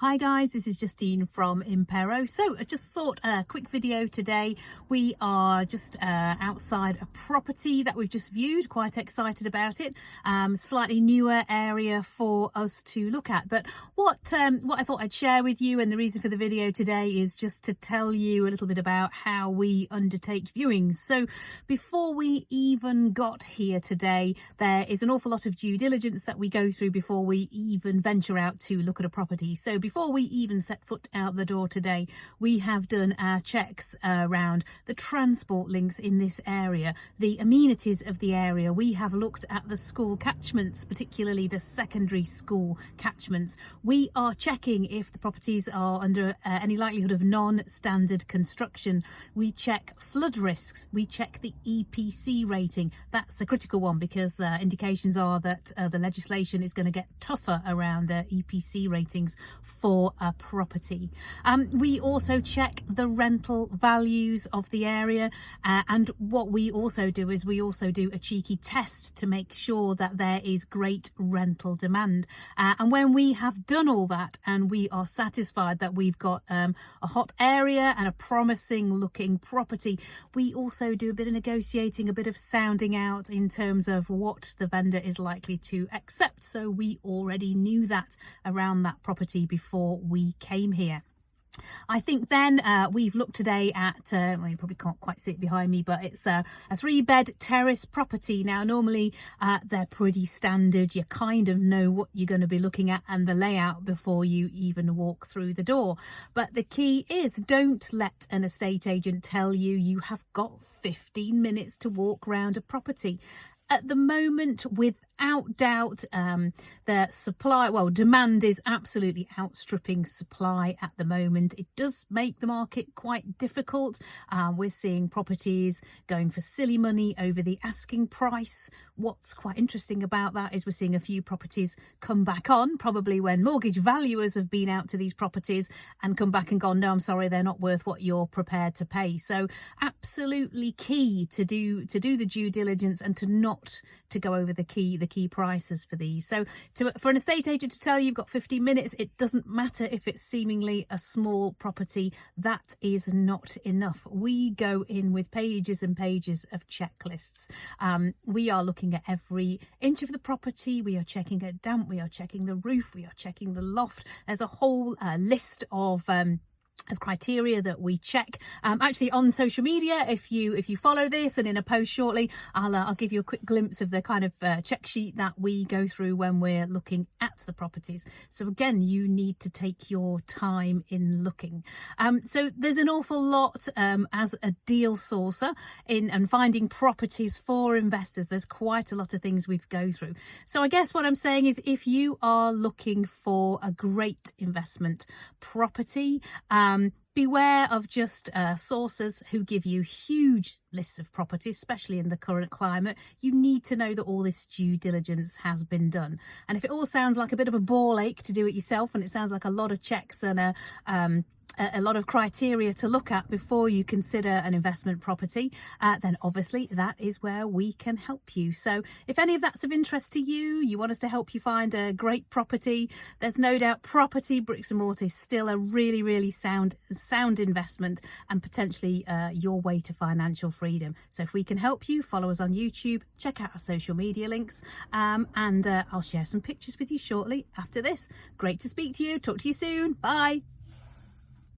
Hi guys, this is Justine from Impero. So I just thought a quick video today. We are just outside a property that we've just viewed, quite excited about it. Slightly newer area for us to look at. But what I thought I'd share with you, and the reason for the video today, is just to tell you a little bit about how we undertake viewings. So before we even got here today, there is an awful lot of due diligence that we go through before we even venture out to look at a property. So before we even set foot out the door today, we have done our checks around the transport links in this area, the amenities of the area. We have looked at the school catchments, particularly the secondary school catchments. We are checking if the properties are under any likelihood of non-standard construction. We check flood risks. We check the EPC rating. That's a critical one because indications are that the legislation is going to get tougher around the EPC ratings for a property. We also check the rental values of the area, and what we also do is we also do a cheeky test to make sure that there is great rental demand. And when we have done all that and we are satisfied that we've got a hot area and a promising looking property, we also do a bit of negotiating, a bit of sounding out in terms of what the vendor is likely to accept. So we already knew that around that property before we came here. I think then we've looked today at, well, you probably can't quite see it behind me, but it's a 3-bed terrace property. Now, normally they're pretty standard. You kind of know what you're going to be looking at and the layout before you even walk through the door. But the key is, don't let an estate agent tell you you have got 15 minutes to walk around a property. At the moment, without doubt, demand is absolutely outstripping supply at the moment. It does make the market quite difficult. We're seeing properties going for silly money over the asking price. What's quite interesting about that is we're seeing a few properties come back on, probably when mortgage valuers have been out to these properties and come back and gone, no, I'm sorry, they're not worth what you're prepared to pay. So absolutely key to do the due diligence and to go over the key prices for these. So for an estate agent to tell you you've got 15 minutes, it doesn't matter if it's seemingly a small property. That is not enough. We go in with pages and pages of checklists. We are looking at every inch of the property. We are checking at damp. We are checking the roof. We are checking the loft. There's a whole list of criteria that we check. Actually, on social media, if you follow this, and in a post shortly, I'll give you a quick glimpse of the kind of check sheet that we go through when we're looking at the properties. So again, you need to take your time in looking. So there's an awful lot as a deal sourcer and finding properties for investors. There's quite a lot of things we go through. So I guess what I'm saying is, if you are looking for a great investment property, beware of just sources who give you huge lists of properties, especially in the current climate. You need to know that all this due diligence has been done. And if it all sounds like a bit of a ball ache to do it yourself, and it sounds like a lot of checks and a lot of criteria to look at before you consider an investment property, then obviously that is where we can help you. So if any of that's of interest to you, you want us to help you find a great property, there's no doubt property, bricks and mortar, is still a really, really sound investment and potentially your way to financial freedom. So if we can help you, follow us on YouTube, check out our social media links, and I'll share some pictures with you shortly after this. Great to speak to you. Talk to you soon. Bye.